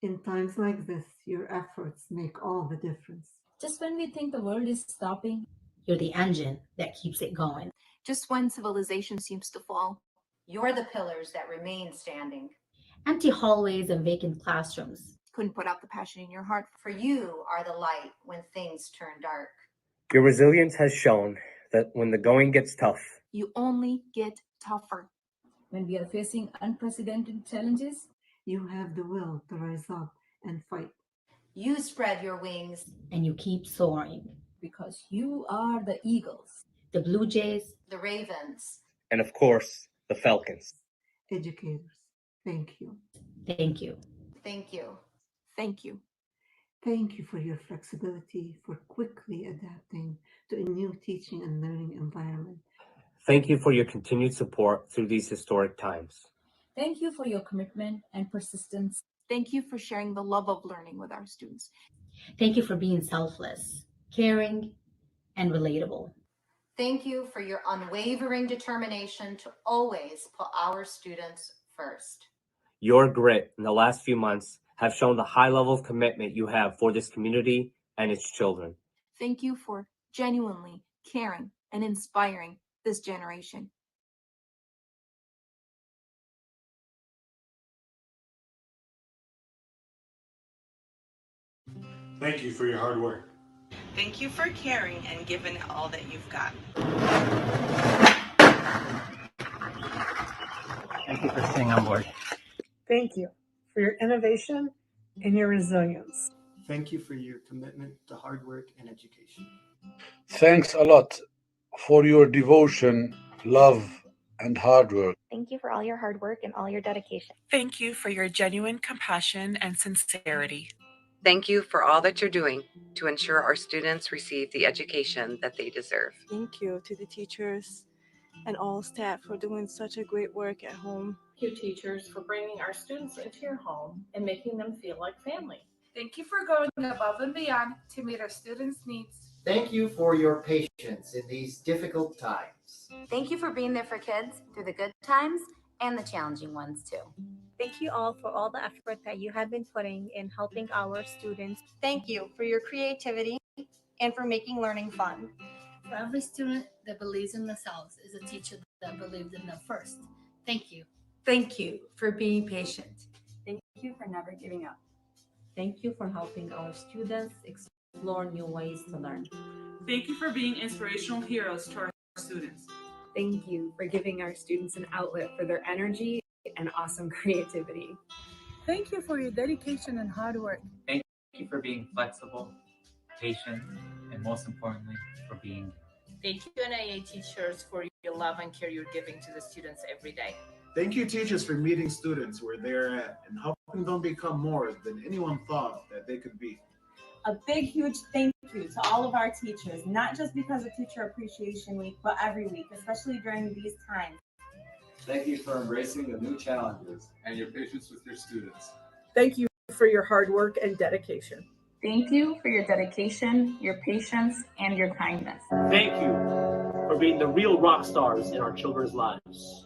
In times like this, your efforts make all the difference. Just when we think the world is stopping, You're the engine that keeps it going. Just when civilization seems to fall, You're the pillars that remain standing. Empty hallways and vacant classrooms. couldn't put out the passion in your heart. For you are the light when things turn dark. Your resilience has shown that when the going gets tough, You only get tougher. when we are facing unprecedented challenges, You have the will to rise up and fight. You spread your wings. And you keep soaring. because you are the eagles. The Blue Jays. The ravens. and of course, the Falcons. Educators, thank you. Thank you. Thank you. Thank you. Thank you for your flexibility, for quickly adapting to a new teaching and learning environment. Thank you for your continued support through these historic times. Thank you for your commitment and persistence. Thank you for sharing the love of learning with our students. Thank you for being selfless, caring, and relatable. Thank you for your unwavering determination to always put our students first. Your grit in the last few months have shown the high level of commitment you have for this community and its children. Thank you for genuinely caring and inspiring this generation. Thank you for your hard work. Thank you for caring and giving all that you've got. Thank you for staying on board. Thank you for your innovation and your resilience. Thank you for your commitment to hard work and education. Thanks a lot for your devotion, love, and hard work. Thank you for all your hard work and all your dedication. Thank you for your genuine compassion and sincerity. Thank you for all that you're doing to ensure our students receive the education that they deserve. Thank you to the teachers and all staff for doing such a great work at home. Thank you, teachers, for bringing our students into your home and making them feel like family. Thank you for going above and beyond to meet our students' needs. Thank you for your patience in these difficult times. Thank you for being there for kids through the good times and the challenging ones too. Thank you all for all the effort that you have been putting in helping our students. Thank you for your creativity and for making learning fun. For every student that believes in themselves is a teacher that believed in them first. Thank you. Thank you for being patient. Thank you for never giving up. Thank you for helping our students explore new ways to learn. Thank you for being inspirational heroes to our students. Thank you for giving our students an outlet for their energy and awesome creativity. Thank you for your dedication and hard work. Thank you for being flexible, patient, and most importantly, for being. Thank you, NIA teachers, for your love and care you're giving to the students every day. Thank you, teachers, for meeting students where they're at and helping them become more than anyone thought that they could be. A big, huge thank you to all of our teachers, not just because of Teacher Appreciation Week, but every week, especially during these times. Thank you for embracing the new challenges and your patience with your students. Thank you for your hard work and dedication. Thank you for your dedication, your patience, and your kindness. Thank you for being the real rock stars in our children's lives.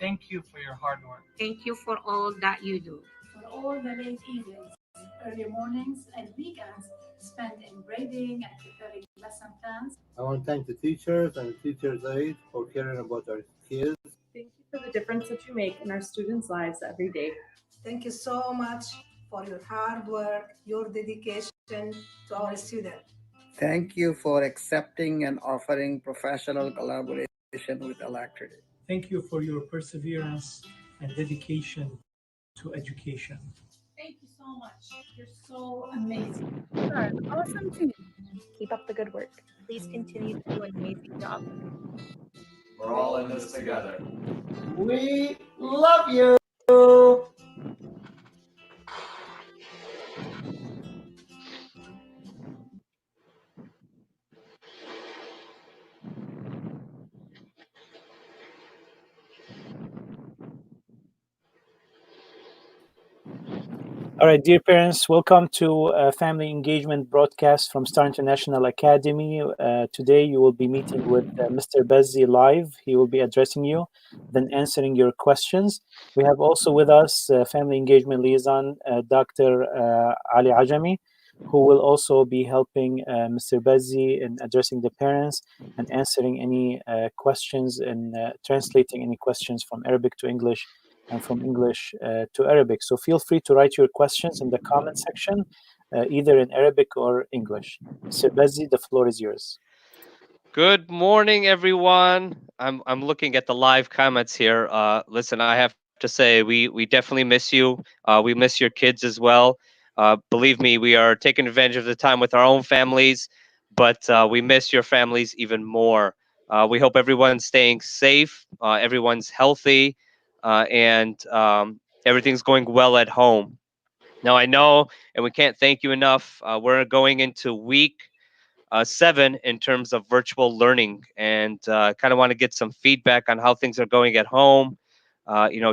Thank you for your hard work. Thank you for all that you do. For all the late evenings, early mornings, and weekends spent in grading and preparing lesson plans. I want to thank the teachers and the teachers' aide for caring about our kids. Thank you for the difference that you make in our students' lives every day. Thank you so much for your hard work, your dedication to our students. Thank you for accepting and offering professional collaboration with Alacrity. Thank you for your perseverance and dedication to education. Thank you so much. You're so amazing. You're an awesome team. Keep up the good work. Please continue to do an amazing job. We're all in this together. We love you. All right, dear parents, welcome to a family engagement broadcast from Star International Academy. Today you will be meeting with Mr. Bazzi live. He will be addressing you, then answering your questions. We have also with us family engagement liaison, Dr. Ali Ajami, who will also be helping Mr. Bazzi in addressing the parents and answering any questions and translating any questions from Arabic to English and from English to Arabic. So feel free to write your questions in the comment section, either in Arabic or English. Mr. Bazzi, the floor is yours. Good morning, everyone. I'm looking at the live comments here. Listen, I have to say we definitely miss you. We miss your kids as well. Believe me, we are taking advantage of the time with our own families, but we miss your families even more. We hope everyone's staying safe, everyone's healthy, and everything's going well at home. Now, I know, and we can't thank you enough. We're going into week 7 in terms of virtual learning, and kind of want to get some feedback on how things are going at home.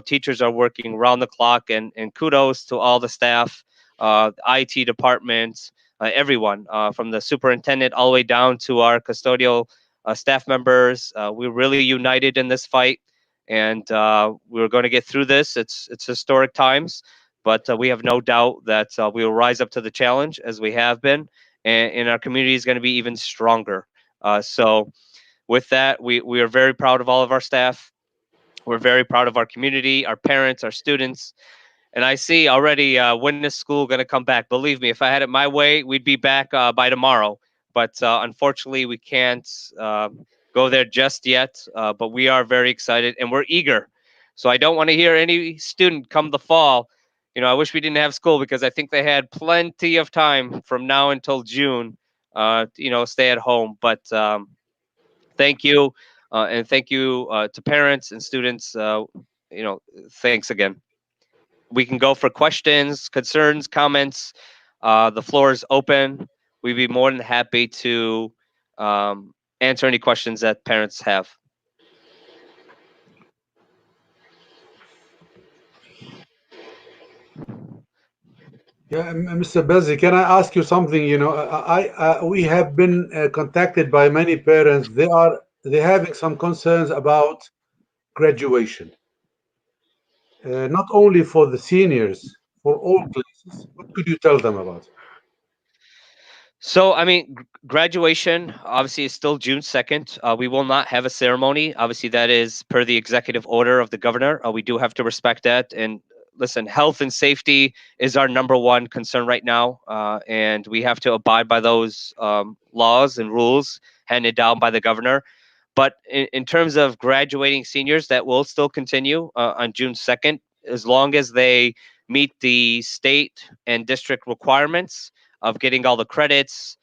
Teachers are working round the clock, and kudos to all the staff, IT departments, everyone, from the superintendent all the way down to our custodial staff members. We're really united in this fight, and we're going to get through this. It's historic times, but we have no doubt that we will rise up to the challenge as we have been, and our community is going to be even stronger. So with that, we are very proud of all of our staff. We're very proud of our community, our parents, our students. And I see already when is school going to come back. Believe me, if I had it my way, we'd be back by tomorrow. But unfortunately, we can't go there just yet. But we are very excited and we're eager. So I don't want to hear any student come the fall. I wish we didn't have school because I think they had plenty of time from now until June, stay at home. But thank you. And thank you to parents and students. Thanks again. We can go for questions, concerns, comments. The floor is open. We'd be more than happy to answer any questions that parents have. Yeah, Mr. Bazzi, can I ask you something? We have been contacted by many parents. They're having some concerns about graduation, not only for the seniors, for all classes. What could you tell them about? So, graduation obviously is still June 2nd. We will not have a ceremony. Obviously, that is per the executive order of the governor. We do have to respect that. And listen, health and safety is our number one concern right now. And we have to abide by those laws and rules handed down by the governor. But in terms of graduating seniors, that will still continue on June 2nd, as long as they meet the state and district requirements of getting all the credits.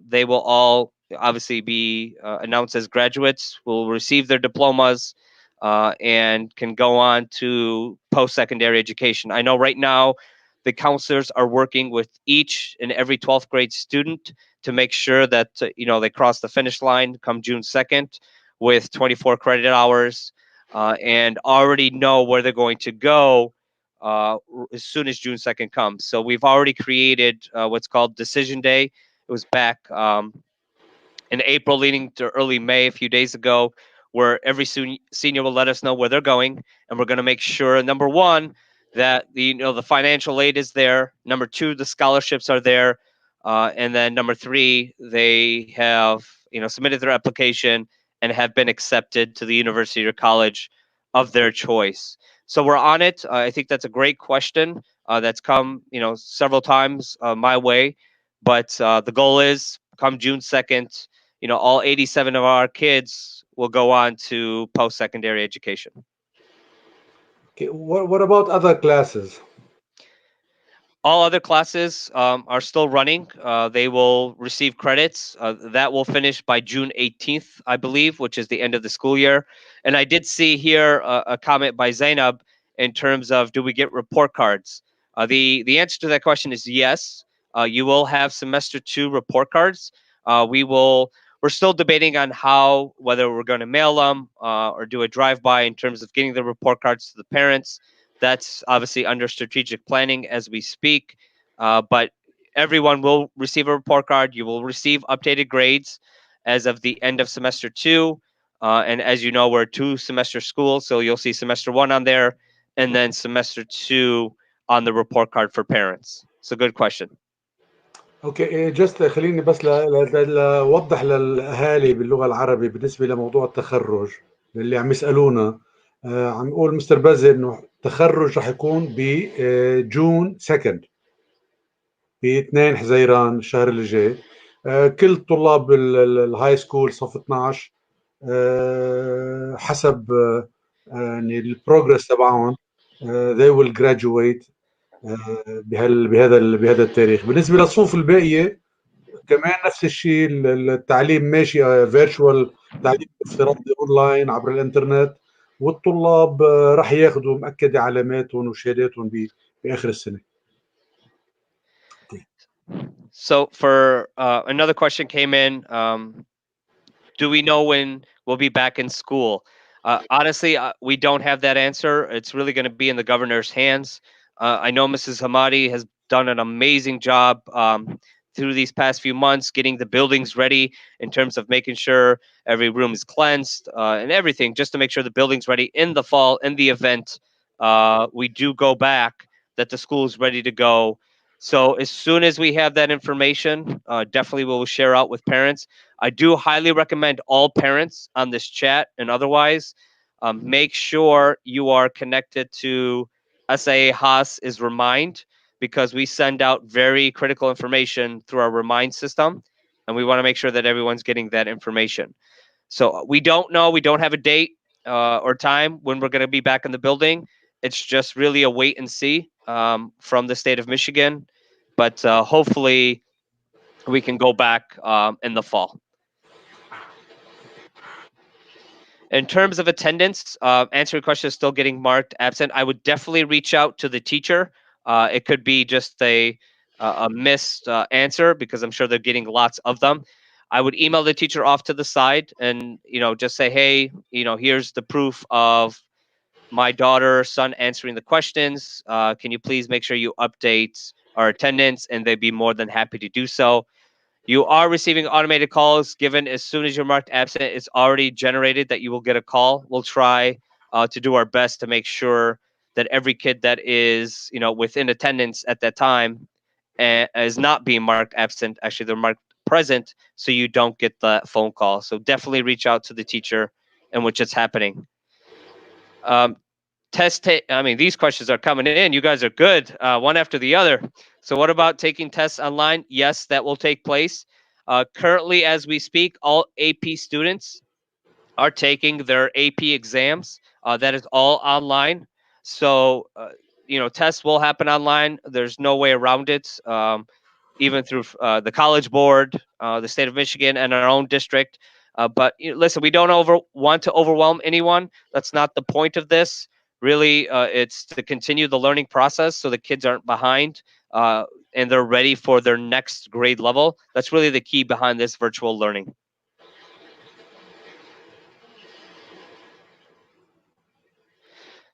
They will all obviously be announced as graduates, will receive their diplomas, and can go on to post-secondary education. I know right now the counselors are working with each and every 12th grade student to make sure that they cross the finish line come June 2nd with 24 credit hours, and already know where they're going to go as soon as June 2nd comes. So we've already created what's called Decision Day. It was back in April, leading to early May a few days ago, where every senior will let us know where they're going, and we're going to make sure, number one, that the financial aid is there. Number two, the scholarships are there, and then number three, they have submitted their application and have been accepted to the university or college of their choice. So we're on it. I think that's a great question that's come several times my way, but the goal is come June 2nd. All 87 of our kids will go on to post-secondary education. Okay, what about other classes? All other classes are still running. They will receive credits. That will finish by June 18th, I believe, which is the end of the school year. And I did see here a comment by Zainab in terms of, do we get report cards? The answer to that question is yes. You will have semester 2 report cards. We're still debating on whether we're going to mail them or do a drive-by in terms of getting the report cards to the parents. That's obviously under strategic planning as we speak. But everyone will receive a report card. You will receive updated grades as of the end of semester 2. And as you know, we're a 2-semester school, so you'll see semester 1 on there, and then semester 2 on the report card for parents. So good question. اوكي جست خليني بس لوضح للاهالي باللغه العربيه بالنسبه لموضوع التخرج اللي عم يسالونا. عم يقول مستر بازي انه التخرج رح يكون بجون 2 ب 2 حزيران الشهر اللي جاي. كل طلاب الهاي سكول صف 12 حسب يعني البروجرس تبعهم they will graduate بهذا التاريخ. بالنسبه للصفوف الباقيه كمان نفس الشيء، التعليم ماشي فيرتشوال، تعليم افتراضي اونلاين عبر الانترنت، والطلاب راح ياخذوا مؤكده علاماتهم وشهاداتهم باخر السنه. So for another question came in. Do we know when we'll be back in school? Honestly, we don't have that answer. It's really going to be in the governor's hands. I know Mrs. Hamadi has done an amazing job through these past few months getting the buildings ready in terms of making sure every room is cleansed and everything, just to make sure the building's ready in the fall. In the event we do go back, that the school is ready to go. So as soon as we have that information, definitely we'll share out with parents. I do highly recommend all parents on this chat and otherwise make sure you are connected to SIA Haas is Remind, because we send out very critical information through our Remind system, and we want to make sure that everyone's getting that information. So we don't know, we don't have a date or time when we're going to be back in the building. It's just really a wait and see from the state of Michigan, but hopefully we can go back in the fall. In terms of attendance, answering your question is still getting marked absent. I would definitely reach out to the teacher. It could be just a missed answer, because I'm sure they're getting lots of them. I would email the teacher off to the side and just say, hey, here's the proof of my daughter or son answering the questions. Can you please make sure you update our attendance? And they'd be more than happy to do so. You are receiving automated calls. Given as soon as you're marked absent, it's already generated that you will get a call. We'll try to do our best to make sure that every kid that is within attendance at that time is not being marked absent. Actually, they're marked present, so you don't get that phone call. So definitely reach out to the teacher in which it's happening. These questions are coming in. You guys are good, one after the other. So what about taking tests online? Yes, that will take place. Currently, as we speak, all AP students are taking their AP exams. That is all online. So, tests will happen online. There's no way around it. Even through the College Board, the state of Michigan, and our own district. But listen, we don't want to overwhelm anyone. That's not the point of this. Really, it's to continue the learning process so the kids aren't behind and they're ready for their next grade level. That's really the key behind this virtual learning.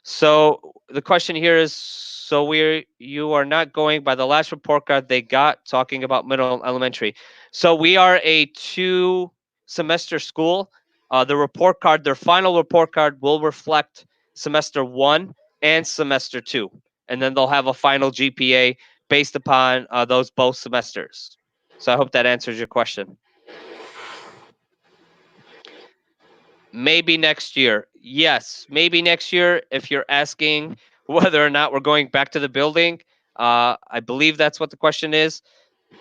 So the question here is, so you are not going by the last report card they got talking about middle and elementary. So we are a 2-semester school. The report card, their final report card, will reflect semester 1 and semester 2. And then they'll have a final GPA based upon those both semesters. So I hope that answers your question. Maybe next year. Yes, maybe next year. If you're asking whether or not we're going back to the building, I believe that's what the question is.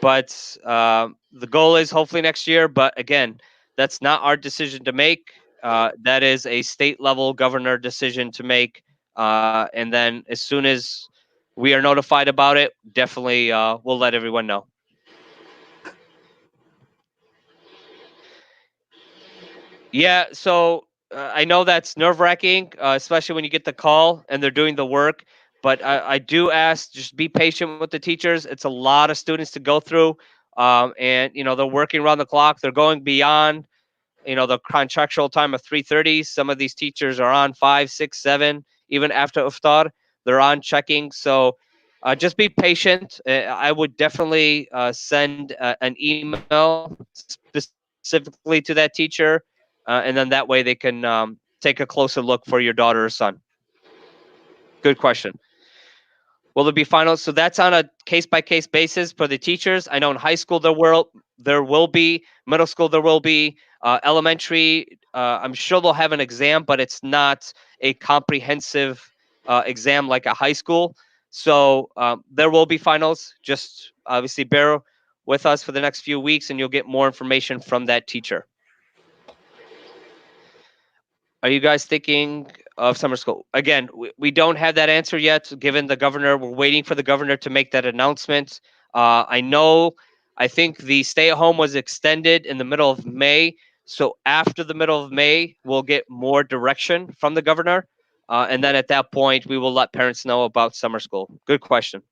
But the goal is hopefully next year. But again, that's not our decision to make. That is a state level governor decision to make. And then as soon as we are notified about it, definitely we'll let everyone know. Yeah, so I know that's nerve-wracking, especially when you get the call and they're doing the work. But I do ask, just be patient with the teachers. It's a lot of students to go through, and they're working around the clock. They're going beyond, the contractual time of 3:30. Some of these teachers are on 5, 6, 7, even after iftar. They're on checking. So just be patient. I would definitely send an email specifically to that teacher, and then that way they can take a closer look for your daughter or son. Good question. Will there be finals? So that's on a case by case basis for the teachers. I know in high school there will be, middle school there will be, elementary. I'm sure they'll have an exam, but it's not a comprehensive exam like a high school. So there will be finals. Just obviously bear with us for the next few weeks, and you'll get more information from that teacher. Are you guys thinking of summer school? Again, we don't have that answer yet, given the governor. We're waiting for the governor to make that announcement. I think the stay at home was extended in the middle of May. So after the middle of May, we'll get more direction from the governor. And then at that point, we will let parents know about summer school. Good question.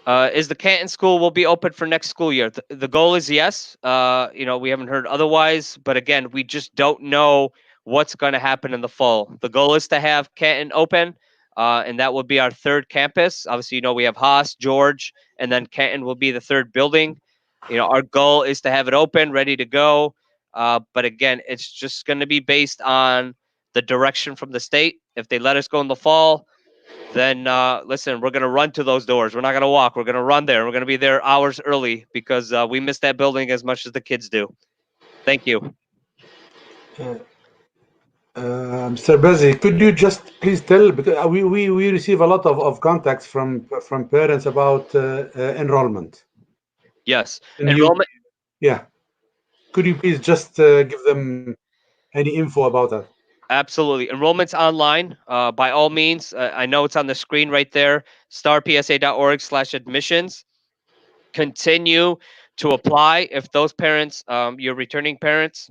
Is the Canton school will be open for next school year? The goal is yes. We haven't heard otherwise, but again, we just don't know what's going to happen in the fall. The goal is to have Canton open, and that will be our third campus. Obviously, we have Haas, George, and then Canton will be the third building. Our goal is to have it open, ready to go. But again, it's just going to be based on the direction from the state. If they let us go in the fall, then listen, we're going to run to those doors. We're not going to walk. We're going to run there. We're going to be there hours early because we miss that building as much as the kids do. Thank you. Mr. Bazzi, could you just please tell, because we receive a lot of contacts from parents about enrollment. Yes. Enrollment. Yeah. Could you please just give them any info about that? Absolutely. Enrollment's online. By all means, I know it's on the screen right there, starpsa.org/admissions. Continue to apply. If those parents, your returning parents,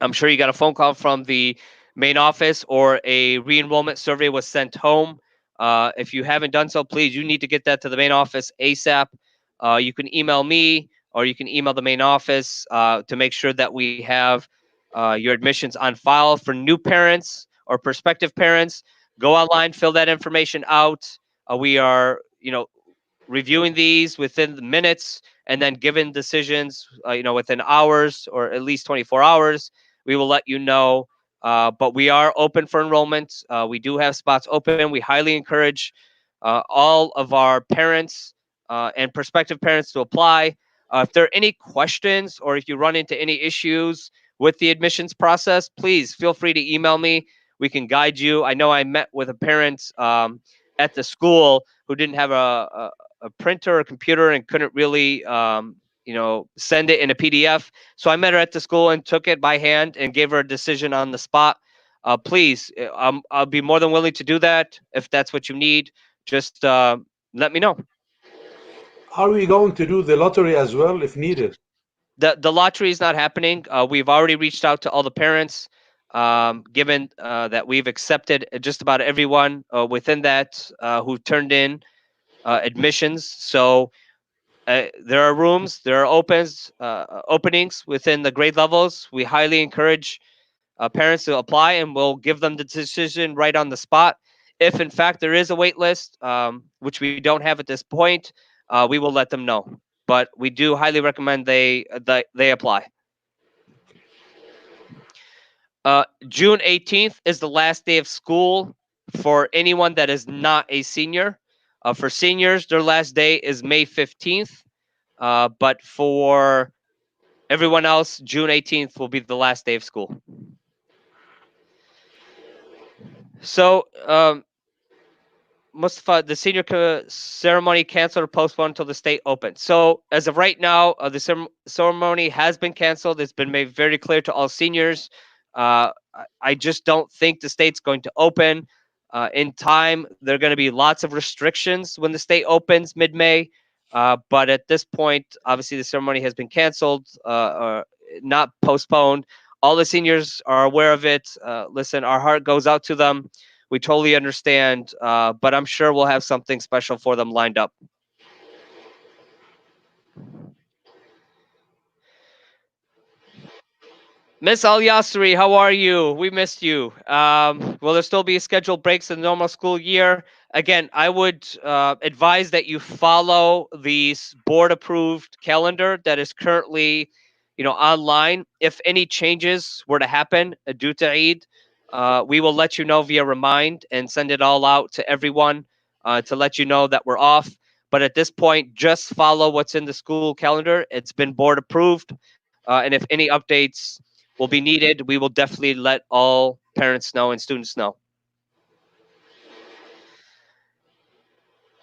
I'm sure you got a phone call from the main office or a re-enrollment survey was sent home. If you haven't done so, please, you need to get that to the main office ASAP. You can email me or you can email the main office to make sure that we have your admissions on file. For new parents or prospective parents, go online, fill that information out. We are, reviewing these within the minutes and then given decisions, within hours or at least 24 hours. We will let you know. But we are open for enrollment. We do have spots open. We highly encourage all of our parents and prospective parents to apply. If there are any questions or if you run into any issues with the admissions process, please feel free to email me. We can guide you. I know I met with a parent at the school who didn't have a printer or computer and couldn't really send it in a PDF. So I met her at the school and took it by hand and gave her a decision on the spot. Please, I'll be more than willing to do that if that's what you need. Just let me know. Are we going to do the lottery as well if needed? The lottery is not happening. We've already reached out to all the parents, given that we've accepted just about everyone within that who turned in admissions. So there are rooms, there are openings within the grade levels. We highly encourage parents to apply, and we'll give them the decision right on the spot. If in fact there is a wait list, which we don't have at this point, we will let them know. But we do highly recommend they apply. June 18th is the last day of school for anyone that is not a senior. For seniors, their last day is May 15th. But for everyone else, June 18th will be the last day of school. So, Mustafa, the senior ceremony canceled or postponed until the state opens. So, as of right now, the ceremony has been canceled. It's been made very clear to all seniors. I just don't think the state's going to open in time. There are going to be lots of restrictions when the state opens mid-May. But at this point, obviously, the ceremony has been canceled, or not postponed. All the seniors are aware of it. Listen, our heart goes out to them. We totally understand, but I'm sure we'll have something special for them lined up. Miss Al Yasri, how are you? We missed you. Will there still be scheduled breaks in the normal school year? Again, I would advise that you follow the board-approved calendar that is currently, online. If any changes were to happen due to Eid, we will let you know via remind and send it all out to everyone to let you know that we're off. But at this point, just follow what's in the school calendar. It's been board approved, and if any updates will be needed, we will definitely let all parents know and students know.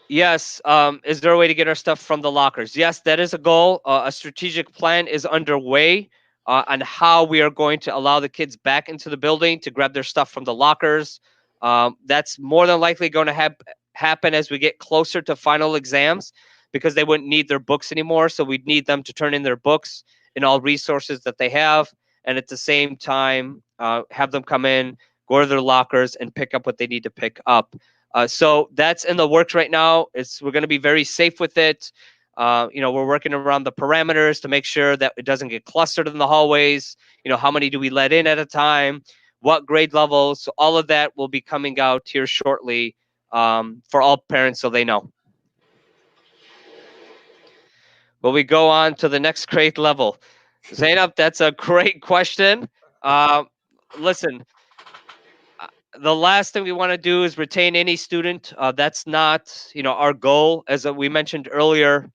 Yes. Is there a way to get our stuff from the lockers? Yes, that is a goal. A strategic plan is underway on how we are going to allow the kids back into the building to grab their stuff from the lockers. That's more than likely going to happen as we get closer to final exams because they wouldn't need their books anymore. So we'd need them to turn in their books and all resources that they have. And at the same time, have them come in, go to their lockers, and pick up what they need to pick up. So that's in the works right now. We're going to be very safe with it. We're working around the parameters to make sure that it doesn't get clustered in the hallways. How many do we let in at a time? What grade levels? So all of that will be coming out here shortly for all parents so they know. Will we go on to the next grade level? Zainab, that's a great question. Listen, the last thing we want to do is retain any student. That's not, our goal. As we mentioned earlier,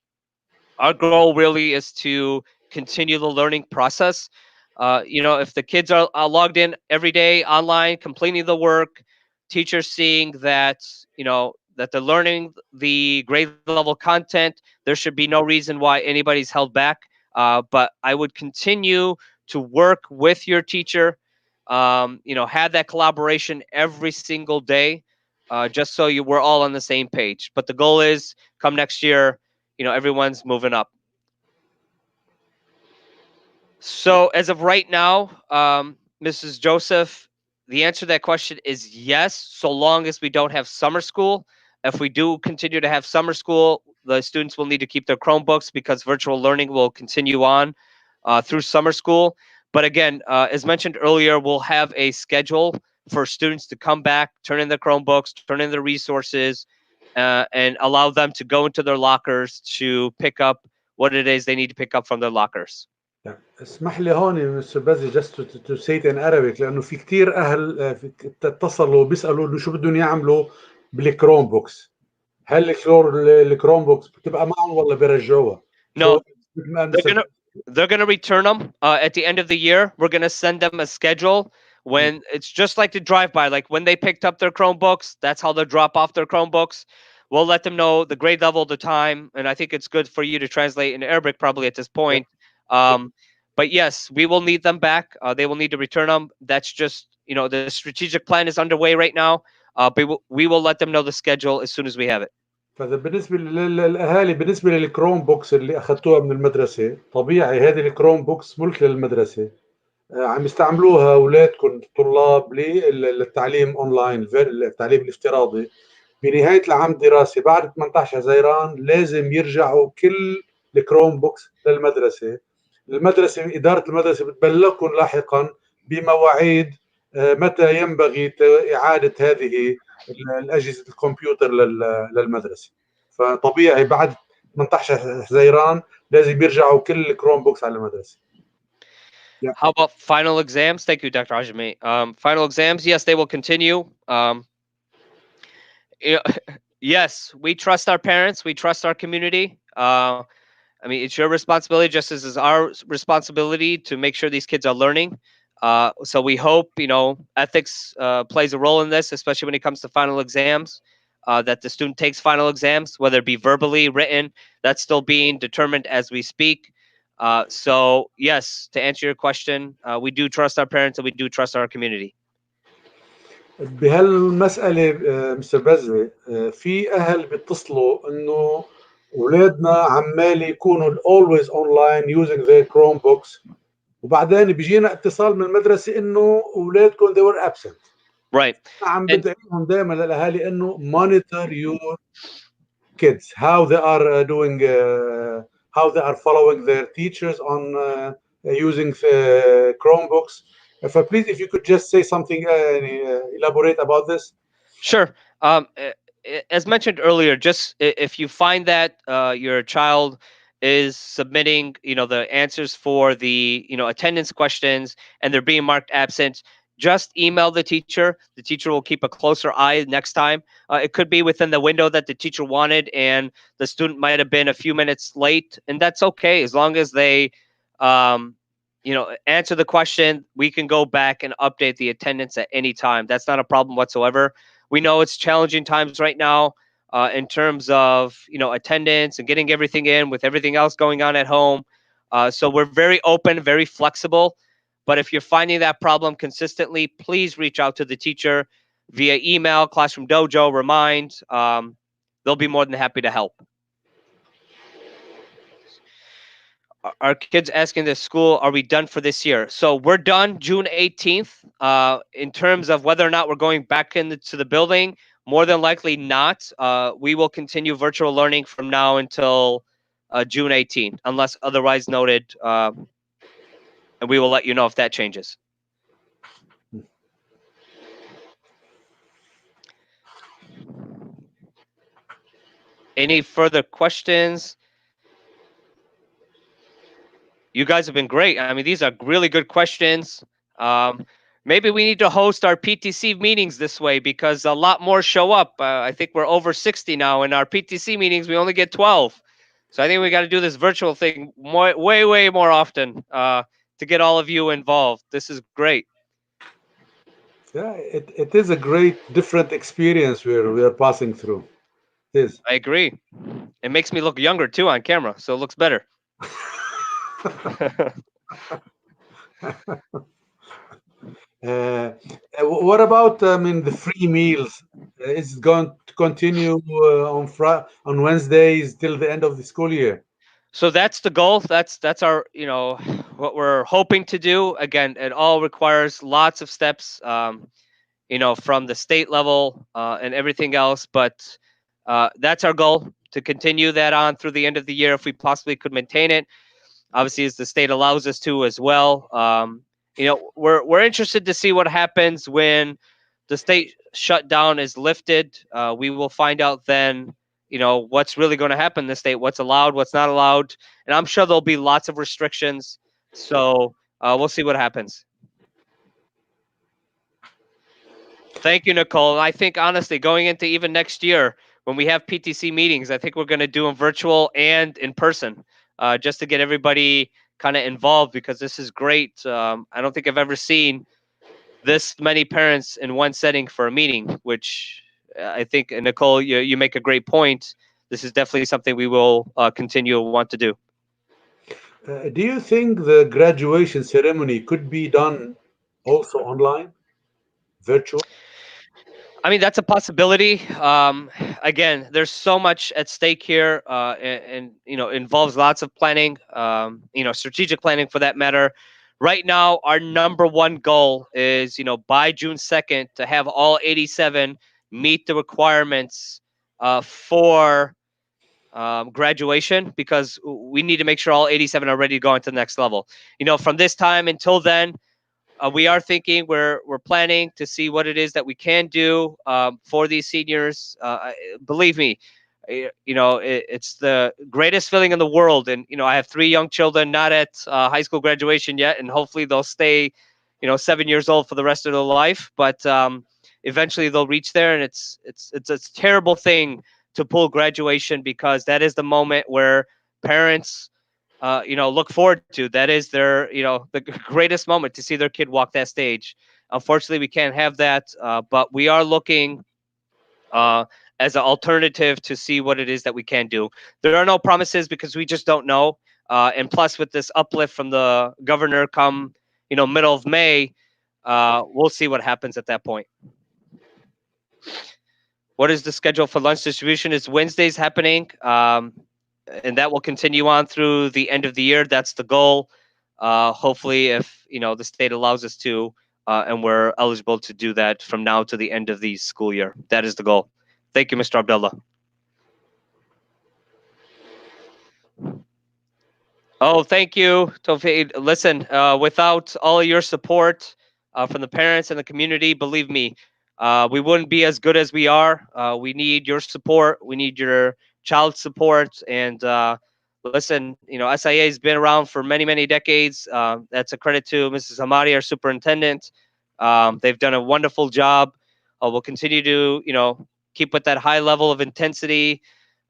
our goal really is to continue the learning process. If the kids are logged in every day online, completing the work, teachers seeing that, that they're learning the grade level content, there should be no reason why anybody's held back. But I would continue to work with your teacher, have that collaboration every single day, just so we're all on the same page. But the goal is, come next year, everyone's moving up. So as of right now, Mrs. Joseph, the answer to that question is yes, so long as we don't have summer school. If we do continue to have summer school, the students will need to keep their Chromebooks because virtual learning will continue on through summer school. But again, as mentioned earlier, we'll have a schedule for students to come back, turn in their Chromebooks, turn in their resources, and allow them to go into their lockers to pick up what it is they need to pick up from their lockers. اسمح لي هون مستر بازي just to say it in Arabic لانه في كثير اهل اتصلوا بيسالوا انه شو بدهم يعملوا بالكروم بوكس. هل الكروم بوكس بتبقى معهم ولا بيرجعوها؟ No, they're gonna return them at the end of the year. We're gonna send them a schedule when it's just like the drive-by. Like when they picked up their Chromebooks, that's how they'll drop off their Chromebooks. We'll let them know the grade level, the time, and I think it's good for you to translate in Arabic probably at this point. But yes, we will need them back. They will need to return them. That's just the strategic plan is underway right now. But we will let them know the schedule as soon as we have it. فاذا بالنسبه للاهالي بالنسبه للكروم بوكس اللي اخذتوها من المدرسه طبيعي هذه الكروم بوكس ملك للمدرسه عم يستعملوها اولادكم الطلاب للتعليم اونلاين التعليم الافتراضي بنهايه العام الدراسي بعد 18 حزيران لازم يرجعوا كل الكروم بوكس للمدرسه. اداره المدرسه بتبلغكم لاحقا بمواعيد متى ينبغي اعاده هذه الاجهزه الكمبيوتر للمدرسه. فطبيعي بعد 18 حزيران لازم يرجعوا كل الكروم بوكس على المدرسه. How about final exams? Thank you, Dr. Hajime. Final exams, yes, they will continue. Yes, we trust our parents. We trust our community. I mean, it's your responsibility just as is our responsibility to make sure these kids are learning. So we hope, ethics plays a role in this, especially when it comes to final exams, that the student takes final exams, whether it be verbally, written. That's still being determined as we speak. So yes, to answer your question, we do trust our parents and we do trust our community. بهالمسألة مستر بزري في أهل بيتصلوا إنه أولادنا عمال يكونوا always online using their Chromebooks وبعدين بيجينا اتصال من المدرسة إنه أولادكم they were absent. Right. عم بدعيهم دائما للأهالي إنه monitor your kids how they are doing how they are following their teachers on using Chromebooks. Please, if you could just say something, elaborate about this. Sure. As mentioned earlier, just if you find that your child is submitting, the answers for the, attendance questions and they're being marked absent, just email the teacher. The teacher will keep a closer eye next time. It could be within the window that the teacher wanted, and the student might have been a few minutes late, and that's okay as long as they, answer the question. We can go back and update the attendance at any time. That's not a problem whatsoever. We know it's challenging times right now in terms of attendance and getting everything in with everything else going on at home. So we're very open, very flexible. But if you're finding that problem consistently, please reach out to the teacher via email, Classroom Dojo, Remind. They'll be more than happy to help. Our kids asking the school, are we done for this year? So we're done June 18th. In terms of whether or not we're going back into the building, more than likely not. We will continue virtual learning from now until June 18th, unless otherwise noted, and we will let you know if that changes. Any further questions? You guys have been great. I mean, these are really good questions. Maybe we need to host our PTC meetings this way because a lot more show up. I think we're over 60 now. In our PTC meetings, we only get 12. So I think we got to do this virtual thing way more often to get all of you involved. This is great. Yeah, it is a great different experience we are passing through. It is. I agree. It makes me look younger too on camera, so it looks better. What about the free meals? Is it going to continue on Wednesdays till the end of the school year? So that's the goal. That's our what we're hoping to do. Again, it all requires lots of steps. From the state level and everything else. But that's our goal, to continue that on through the end of the year if we possibly could maintain it. Obviously, as the state allows us to as well. We're interested to see what happens when the state shutdown is lifted. We will find out then, what's really going to happen in the state, what's allowed, what's not allowed. And I'm sure there'll be lots of restrictions. So we'll see what happens. Thank you, Nicole. And I think, honestly, going into even next year, when we have PTC meetings, I think we're going to do them virtual and in person, just to get everybody kind of involved, because this is great. I don't think I've ever seen this many parents in one setting for a meeting, which I think, Nicole, you make a great point. This is definitely something we will continue to want to do. Do you think the graduation ceremony could be done also online, virtual? I mean, that's a possibility. Again, there's so much at stake here, and involves lots of planning. Strategic planning for that matter. Right now, our number one goal is, by June 2nd, to have all 87 meet the requirements for graduation, because we need to make sure all 87 are ready to go into the next level. From this time until then, we are thinking, we're planning to see what it is that we can do for these seniors. Believe me, it's the greatest feeling in the world. And I have 3 young children, not at high school graduation yet, and hopefully they'll stay 7 years old for the rest of their life. But eventually they'll reach there, and it's a terrible thing to pull graduation, because that is the moment where parents look forward to. That is their, the greatest moment, to see their kid walk that stage. Unfortunately, we can't have that, but we are looking as an alternative to see what it is that we can do. There are no promises, because we just don't know. And plus, with this uplift from the governor come, middle of May, we'll see what happens at that point. What is the schedule for lunch distribution? It's Wednesdays happening. And that will continue on through the end of the year. That's the goal. Hopefully, if the state allows us to, and we're eligible to do that from now to the end of the school year. That is the goal. Thank you, Mr. Abdullah. Oh, thank you, Tawfiq. Listen, without all of your support from the parents and the community, believe me, we wouldn't be as good as we are. We need your support. We need your child support. And listen, SIA has been around for many, many decades. That's a credit to Mrs. Hamadi, our superintendent. They've done a wonderful job. We'll continue to, keep with that high level of intensity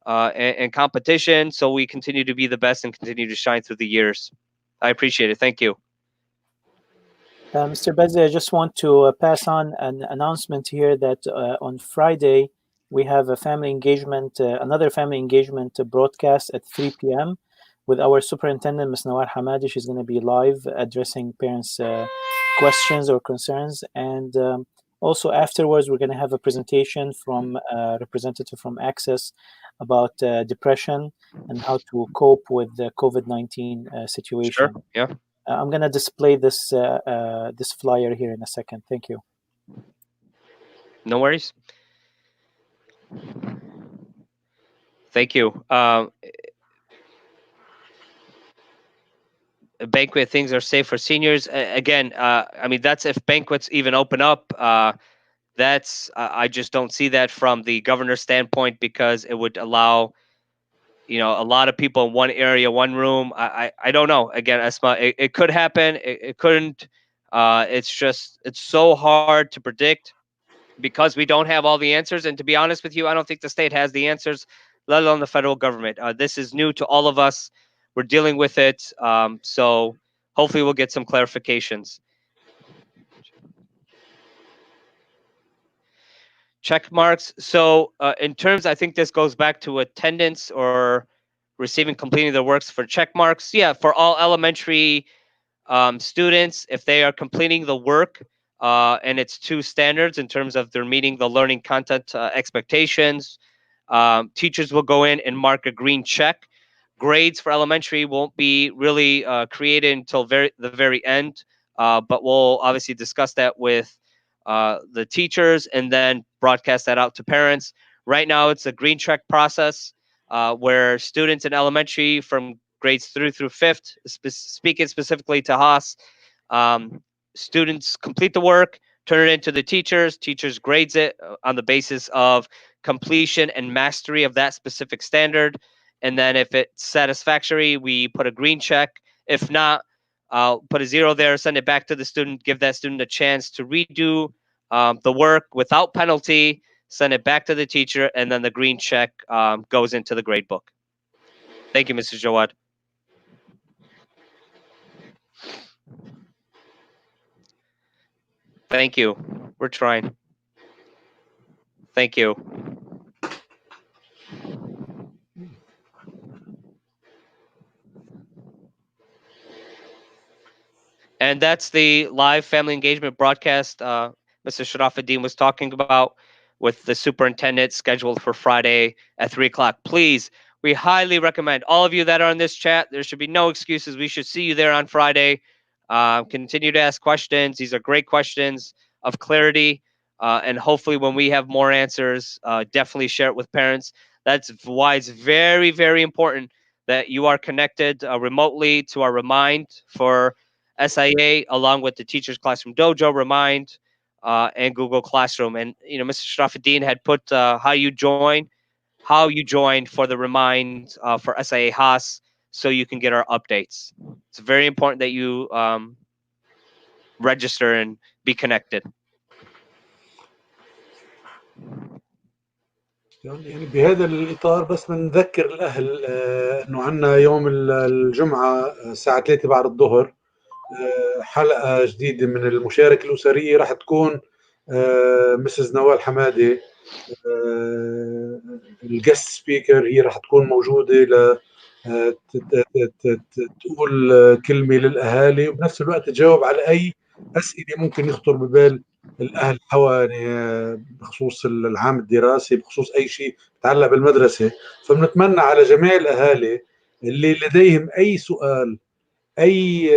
and competition, so we continue to be the best and continue to shine through the years. I appreciate it. Thank you. Mr. Bazzi, I just want to pass on an announcement here that on Friday we have a family engagement, another family engagement broadcast at 3 p.m. with our superintendent, Ms. Nawal Hamadi. She's going to be live addressing parents' questions or concerns. And also afterwards, we're going to have a presentation from a representative from Access about depression and how to cope with the COVID-19 situation. Sure. Yeah. I'm going to display this this flyer here in a second. Thank you. No worries. Thank you. Banquet things are safe for seniors. Again, I mean, that's if banquets even open up. That's I just don't see that from the governor's standpoint, because it would allow a lot of people in one area, one room. I don't know. Again, Esma, it could happen. It couldn't. It's so hard to predict because we don't have all the answers. And to be honest with you, I don't think the state has the answers, let alone the federal government. This is new to all of us. We're dealing with it. So hopefully we'll get some clarifications. Check marks. So in terms, I think this goes back to attendance or receiving, completing the works for check marks. Yeah, for all elementary students, if they are completing the work and it's two standards in terms of they're meeting the learning content expectations, teachers will go in and mark a green check. Grades for elementary won't be really created until the very end, but we'll obviously discuss that with the teachers and then broadcast that out to parents. Right now, it's a green check process where students in elementary from grades 3 through 5th, speaking specifically to Haas, students complete the work, turn it into the teachers. Teachers grades it on the basis of completion and mastery of that specific standard. And then if it's satisfactory, we put a green check. If not, I'll put a 0 there, send it back to the student, give that student a chance to redo the work without penalty, send it back to the teacher, and then the green check goes into the grade book. Thank you, Mr. Jawad. Thank you. We're trying. Thank you. And that's the live family engagement broadcast Mr. Sharafuddin was talking about with the superintendent scheduled for Friday at 3 o'clock. Please, we highly recommend all of you that are in this chat. There should be no excuses. We should see you there on Friday. Continue to ask questions. These are great questions of clarity. And hopefully when we have more answers, definitely share it with parents. That's why it's very, very important that you are connected remotely to our Remind for SIA, along with the Teachers Classroom Dojo, Remind, and Google Classroom. And Mr. Sharafuddin had put how you join for the Remind for SIA Haas, so you can get our updates. It's very important that you register and be connected. يعني بهذا الإطار بس بنذكر الأهل إنه عندنا يوم الجمعة الساعة 3 بعد الظهر حلقة جديدة من المشاركة الأسرية. راح تكون مسز نوال حمادي الجست سبيكر، هي راح تكون موجودة ل تقول كلمة للأهالي وبنفس الوقت تجاوب على أي أسئلة ممكن يخطر ببال الأهل حوالي بخصوص العام الدراسي، بخصوص أي شيء يتعلق بالمدرسة. فبنتمنى على جميع الأهالي اللي لديهم أي سؤال، أي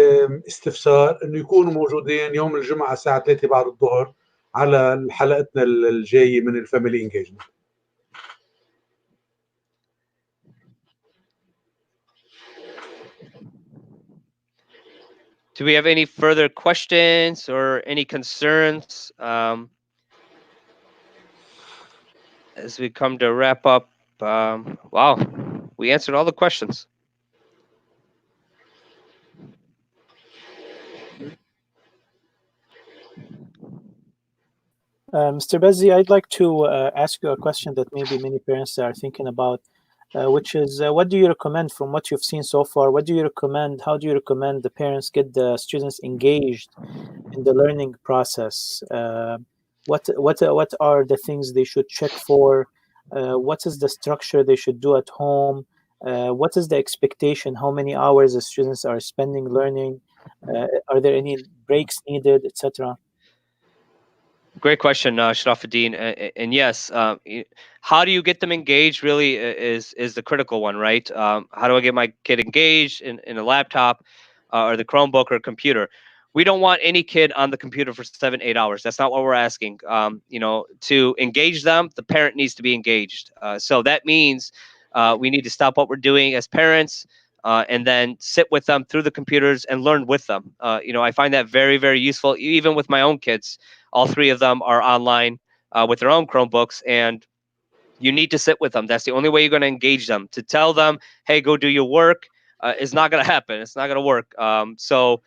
استفسار، إنه يكونوا موجودين يوم الجمعة الساعة 3 بعد الظهر على حلقتنا الجاية من الفاميلي انجيجمنت. Do we have any further questions or any concerns as we come to wrap up? Wow, we answered all the questions. Mr. Bazzi, I'd like to ask you a question that maybe many parents are thinking about, which is what do you recommend from what you've seen so far? What do you recommend? How do you recommend the parents get the students engaged in the learning process? What are the things they should check for? What is the structure they should do at home? What is the expectation? How many hours the students are spending learning? Are there any breaks needed, etc.? Great question, Sharafuddin. And yes, how do you get them engaged really is the critical one, right? How do I get my kid engaged in a laptop or the Chromebook or computer? We don't want any kid on the computer for 7-8 hours. That's not what we're asking. To engage them, the parent needs to be engaged. So that means we need to stop what we're doing as parents and then sit with them through the computers and learn with them. I find that very, very useful, even with my own kids. All three of them are online with their own Chromebooks, and you need to sit with them. That's the only way you're going to engage them. To tell them, hey, go do your work is not going to happen. It's not going to work. So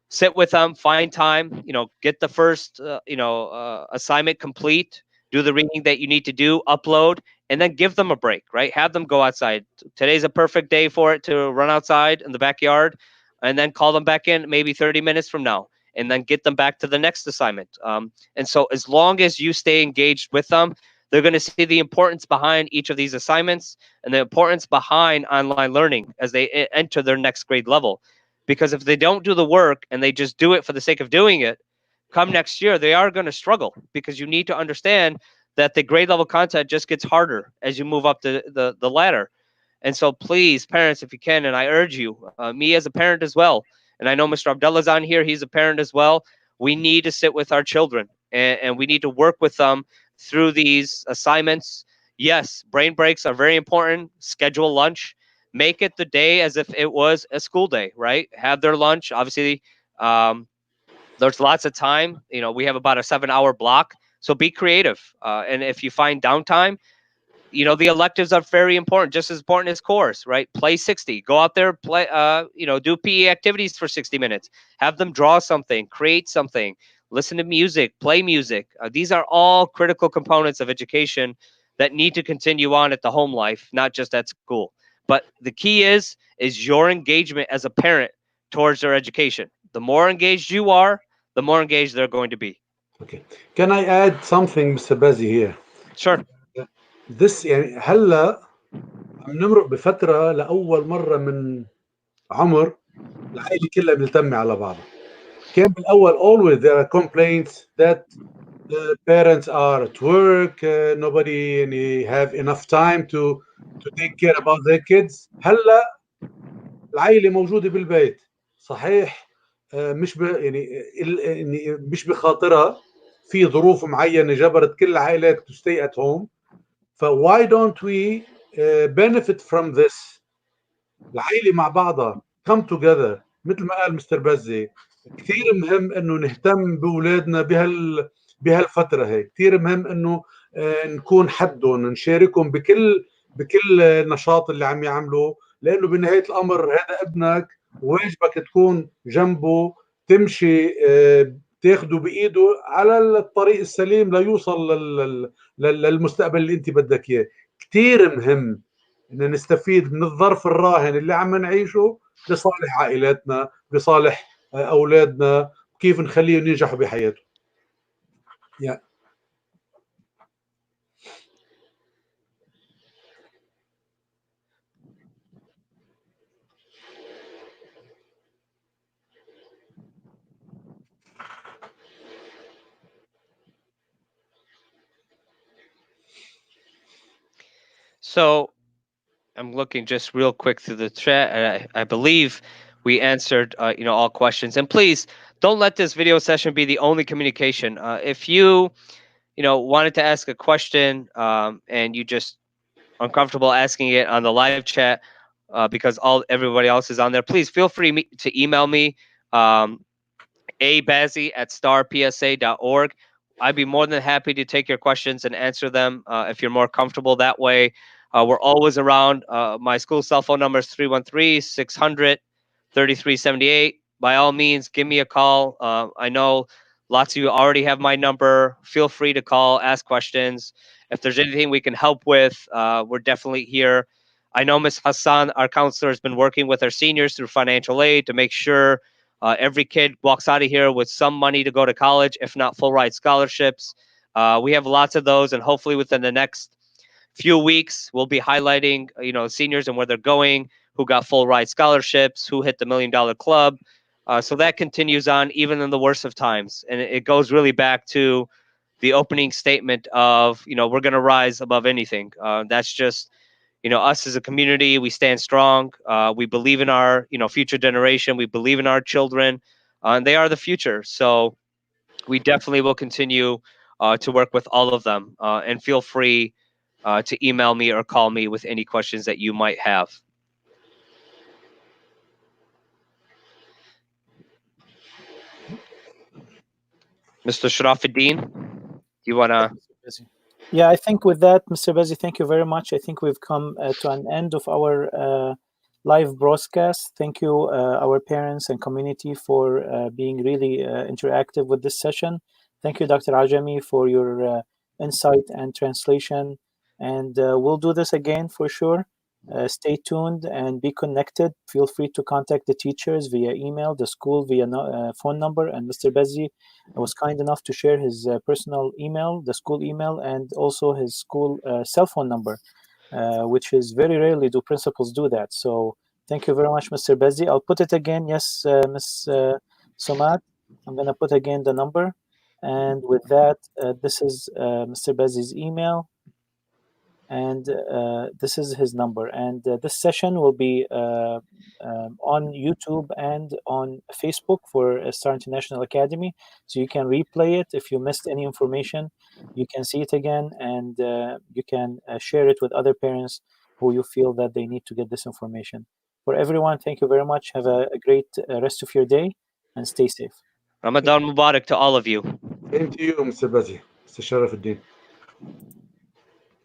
sit with them, find time, get the first, assignment complete, do the reading that you need to do, upload, and then give them a break, right? Have them go outside. Today's a perfect day for it to run outside in the backyard, and then call them back in maybe 30 minutes from now, and then get them back to the next assignment. And so as long as you stay engaged with them, they're going to see the importance behind each of these assignments and the importance behind online learning as they enter their next grade level. Because if they don't do the work and they just do it for the sake of doing it, come next year, they are going to struggle, because you need to understand that the grade level content just gets harder as you move up the ladder. And so please, parents, if you can, and I urge you, me as a parent as well, and I know Mr. Abdullah's on here, he's a parent as well, we need to sit with our children and we need to work with them through these assignments. Yes, brain breaks are very important. Schedule lunch. Make it the day as if it was a school day, right? Have their lunch. Obviously, there's lots of time. We have about a 7-hour block. So be creative. And if you find downtime, the electives are very important, just as important as course, right? Play 60. Go out there, play, do PE activities for 60 minutes. Have them draw something, create something, listen to music, play music. These are all critical components of education that need to continue on at the home life, not just at school. But the key is your engagement as a parent towards their education. The more engaged you are, the more engaged they're going to be. Okay. Can I add something, Mr. Bazzi, here? Sure. This يعني هلا عم نمرق بفترة لأول مرة من عمر العائلة كلها ملتمة على بعضها. كان بالأول always there are complaints that the parents are at work, nobody have enough time to take care about their kids. هلا العائلة موجودة بالبيت، صحيح مش يعني مش بخاطرها، في ظروف معينة جبرت كل العائلات to stay at home. why don't we benefit from this؟ العائلة مع بعضها come together. مثل ما قال مستر بزي، كثير مهم انه نهتم باولادنا بهالفترة هي. كثير مهم انه نكون حدهم، نشاركهم بكل نشاط اللي عم يعملوا، لانه بنهاية الامر هذا ابنك، واجبك تكون جنبه، تمشي تاخده بايده على الطريق السليم ليوصل للمستقبل اللي انت بدك اياه. كثير مهم ان نستفيد من الظرف الراهن اللي عم نعيشه لصالح عائلاتنا، لصالح اولادنا، كيف نخليهم ينجحوا بحياتهم. yeah. So I'm looking just real quick through the chat, and I believe we answered all questions. And please don't let this video session be the only communication. If you wanted to ask a question and you just uncomfortable asking it on the live chat because everybody else is on there, please feel free to email me. Bazzi@starpsa.org. I'd be more than happy to take your questions and answer them if you're more comfortable that way. We're always around. My school cell phone number is 313-600-3378. By all means, give me a call. I know lots of you already have my number. Feel free to call, ask questions. If there's anything we can help with, we're definitely here. I know Ms. Hassan, our counselor, has been working with our seniors through financial aid to make sure every kid walks out of here with some money to go to college, if not full ride scholarships. We have lots of those, and hopefully within the next few weeks, we'll be highlighting seniors and where they're going, who got full ride scholarships, who hit the $1 Million Club. So that continues on even in the worst of times, and it goes really back to the opening statement of we're going to rise above anything. That's just us as a community. We stand strong. We believe in our future generation. We believe in our children, and they are the future. So we definitely will continue to work with all of them. And feel free to email me or call me with any questions that you might have. Mr. Sharafuddin, you want to? Yeah, I think with that, Mr. Bazzi, thank you very much. I think we've come to an end of our live broadcast. Thank you, our parents and community, for being really interactive with this session. Thank you, Dr. Ajami, for your insight and translation. And we'll do this again for sure. Stay tuned and be connected. Feel free to contact the teachers via email, the school via phone number. And Mr. Bazzi was kind enough to share his personal email, the school email, and also his school cell phone number, which is very rarely do principals do that. So thank you very much, Mr. Bazzi. I'll put it again. Yes, Ms. Somat, I'm going to put again the number. And with that, this is Mr. Bazzi's email. And this is his number. And this session will be on YouTube and on Facebook for Star International Academy. So you can replay it. If you missed any information, you can see it again, and you can share it with other parents who you feel that they need to get this information. For everyone, thank you very much. Have a great rest of your day, and stay safe. Ramadan Mubarak to all of you. Same to you, Mr. Bazzi. Mr. Sharafuddin.